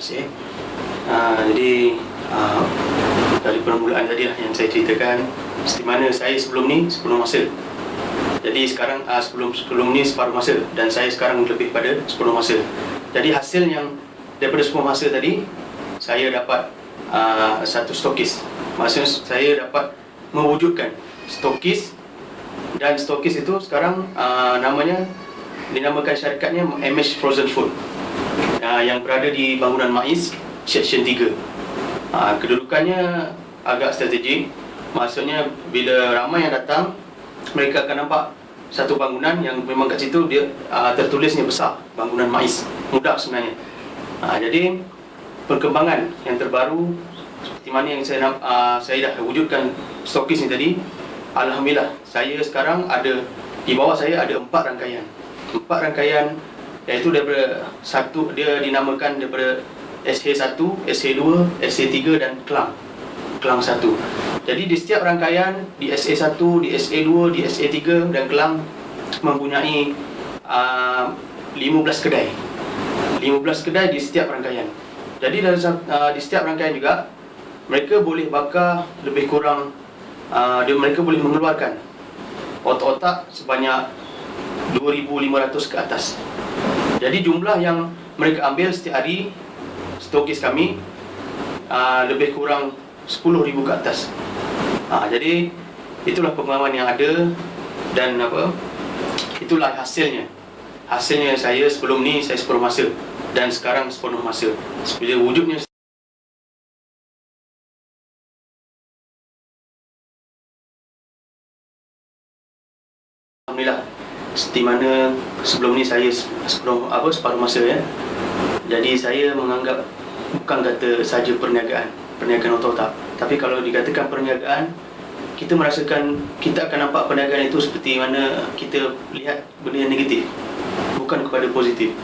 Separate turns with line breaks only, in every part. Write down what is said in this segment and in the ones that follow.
kasih. Jadi dari permulaan tadi lah yang saya ceritakan, seperti mana saya sebelum masa. Jadi sekarang sebelum ni separuh masa, dan saya sekarang lebih pada 10 masa. Jadi hasil yang daripada 10 masa tadi, saya dapat satu stokis. Maksudnya saya dapat mewujudkan stokis, dan stokis itu sekarang namanya, dinamakan syarikatnya MH Frozen Food, yang berada di bangunan MAIS Seksyen 3. Kedudukannya agak strategik. Maksudnya bila ramai yang datang, mereka akan nampak satu bangunan yang memang kat situ dia tertulisnya besar, bangunan MAIS. Mudah sebenarnya. Jadi perkembangan yang terbaru seperti mana yang saya dah wujudkan stokis ni tadi, alhamdulillah saya sekarang ada di bawah saya ada 4 rangkaian. 4 rangkaian, iaitu daripada satu, dia dinamakan daripada SH1, SH2, SH3 dan Kelang 1. Jadi di setiap rangkaian, di SH1, di SH2, di SH3 dan Kelang mempunyai 15 kedai. 15 kedai di setiap rangkaian. Jadi di setiap rangkaian juga mereka boleh bakar lebih kurang, mereka boleh mengeluarkan otak-otak sebanyak 2,500 ke atas. Jadi jumlah yang mereka ambil setiap hari, stokis kami lebih kurang 10,000 ke atas. Jadi itulah pengalaman yang ada, dan itulah hasilnya. Hasilnya saya sebelum ni saya separuh masa, dan sekarang sepenuh masa. Bila wujudnya alhamdulillah, seperti mana sebelum ni saya separuh masa ya. Jadi saya menganggap bukan kata saja perniagaan otak-otak, tapi kalau dikatakan perniagaan, kita merasakan, kita akan nampak perniagaan itu seperti mana kita lihat benda yang negatif, bukan kepada positif.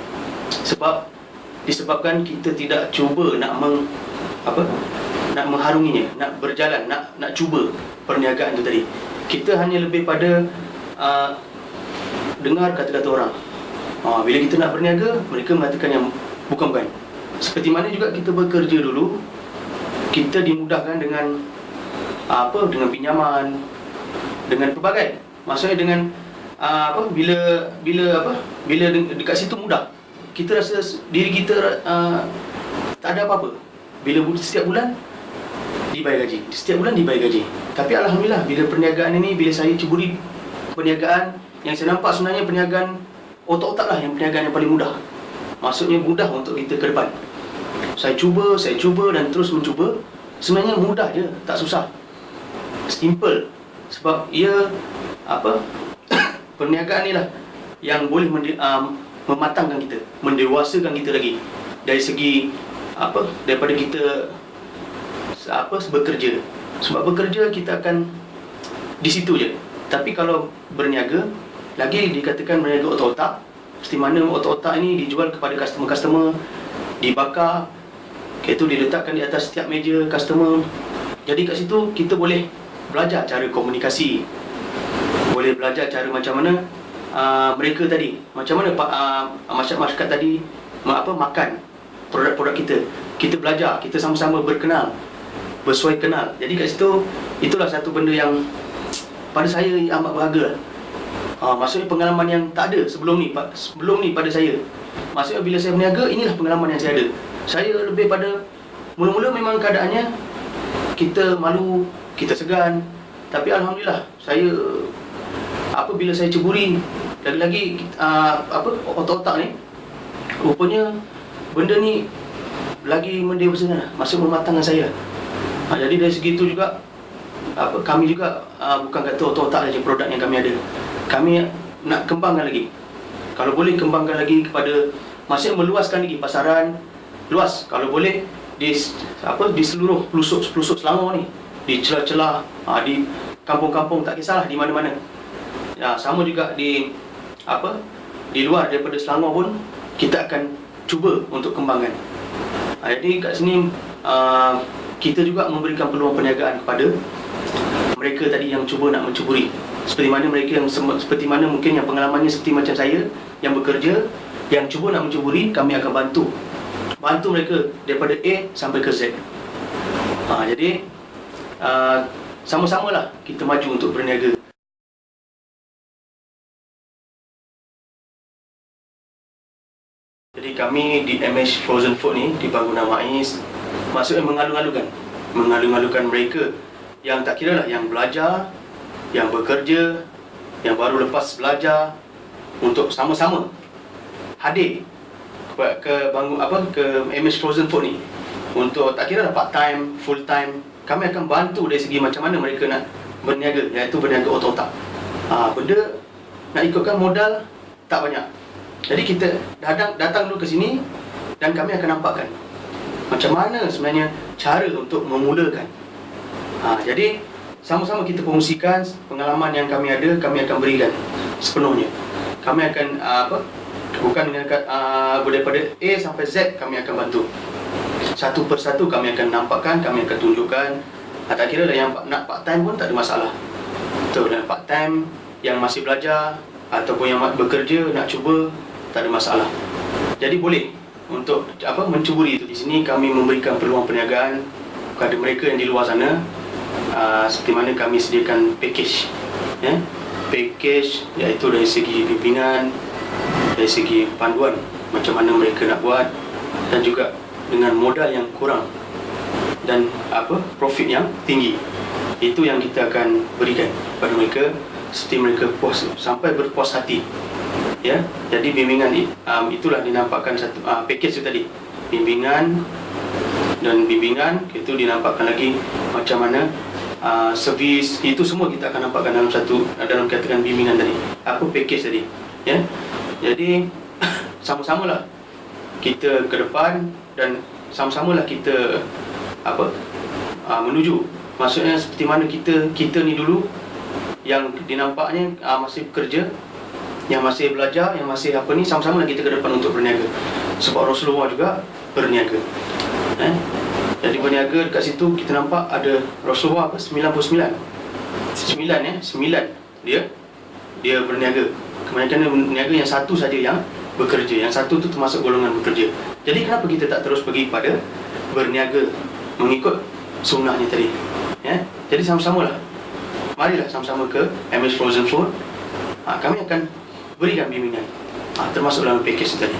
Disebabkan kita tidak cuba nak mengharunginya, nak berjalan, nak cuba perniagaan itu tadi. Kita hanya lebih pada dengar kata-kata orang. Bila kita nak berniaga, mereka mengatakan yang bukan. Seperti mana juga kita bekerja dulu, kita dimudahkan dengan dengan pinjaman, dengan pelbagai. Maksudnya dengan bila dekat situ mudah, kita rasa diri kita tak ada apa-apa. Bila setiap bulan dibayar gaji. Tapi alhamdulillah, bila perniagaan ini, bila saya ceburi perniagaan, yang saya nampak sebenarnya perniagaan otak-otak lah, yang perniagaan yang paling mudah. Maksudnya mudah untuk kita ke depan. Saya cuba dan terus mencuba. Sebenarnya mudah je, tak susah, simple. Sebab ia perniagaan ni lah yang boleh mematangkan kita, mendewasakan kita lagi dari segi daripada kita bekerja. Sebab bekerja kita akan di situ je. Tapi kalau berniaga, lagi dikatakan berniaga otak-otak, seperti mana otak-otak ini dijual kepada customer-customer, dibakar, iaitu diletakkan di atas setiap meja customer. Jadi kat situ kita boleh belajar cara komunikasi, boleh belajar cara macam mana mereka tadi, macam mana masyarakat tadi makan produk-produk kita. Kita belajar, kita sama-sama bersuai kenal. Jadi kat situ, itulah satu benda yang pada saya amat berharga. Maksudnya pengalaman yang tak ada sebelum ni pada saya. Maksudnya bila saya berniaga, inilah pengalaman yang saya ada. Saya lebih pada, mula-mula memang keadaannya kita malu, kita segan. Tapi alhamdulillah, saya bila saya ceburi lagi-lagi otak-otak ni, rupanya benda ni lagi mendewasakan, masih mematangkan saya. Jadi dari segi itu juga kami juga bukan kata otak-otak saja produk yang kami ada. Kami nak kembangkan lagi. Kalau boleh kembangkan lagi kepada, maksudnya meluaskan lagi pasaran, luas kalau boleh di seluruh pelosok Selangor ni, di celah-celah, di kampung-kampung, tak kisahlah di mana-mana. Sama juga di luar daripada Selangor pun kita akan cuba untuk kembangkan. Jadi kat sini kita juga memberikan peluang perniagaan kepada mereka tadi yang cuba nak mencuburi. Seperti mana mereka yang seperti mana mungkin yang pengalamannya seperti macam saya yang bekerja, yang cuba nak mencuburi, kami akan bantu bantu mereka daripada A sampai ke Z. Jadi sama-samalah kita maju untuk berniaga. Jadi kami di MH Frozen Food ni, di Bangunan MAIS, maksudnya mengalu-alukan mereka yang tak kira lah, yang belajar, yang bekerja, yang baru lepas belajar, untuk sama-sama hadir ke MH Frozen Food ni. Untuk tak kira lah part time, full time, kami akan bantu dari segi macam mana mereka nak berniaga, iaitu berniaga otak-otak. Benda nak ikutkan modal tak banyak. Jadi kita datang dulu ke sini dan kami akan nampakkan macam mana sebenarnya cara untuk memulakan. Jadi sama-sama kita kongsikan pengalaman yang kami ada, kami akan berikan sepenuhnya. Kami akan bukan daripada A sampai Z, kami akan bantu. Satu persatu kami akan nampakkan, kami akan tunjukkan. Tak kira lah yang nak part time pun tak ada masalah. Betul, yang part time, yang masih belajar ataupun yang bekerja nak cuba, tak ada masalah. Jadi boleh untuk mencuburi itu. Di sini kami memberikan peluang perniagaan kepada mereka yang di luar sana. Seperti mana kami sediakan package, package iaitu dari segi bimbingan, dari segi panduan macam mana mereka nak buat, dan juga dengan modal yang kurang dan profit yang tinggi. Itu yang kita akan berikan kepada mereka, seperti mereka puas sampai berpuas hati. Ya, jadi bimbingan itulah dinampakkan satu package itu tadi. Bimbingan itu dinampakkan lagi macam mana servis, itu semua kita akan nampakkan dalam katakan bimbingan tadi. Package tadi. Ya. Jadi sama-samalah kita ke depan dan sama-samalah kita menuju. Maksudnya seperti mana kita ni dulu yang dinampaknya masih bekerja, yang masih belajar, yang masih sama-sama kita ke depan untuk berniaga. Sebab Rasulullah juga berniaga. Jadi berniaga dekat situ kita nampak ada Rasulullah 99 dia berniaga. Kebanyakan berniaga yang satu saja yang bekerja, yang satu tu termasuk golongan bekerja. Jadi kenapa kita tak terus pergi pada berniaga mengikut sunnahnya tadi? Jadi sama-samalah, marilah sama-sama ke MH Frozen Food. Kami akan berikan bimbingan termasuk dalam package tadi.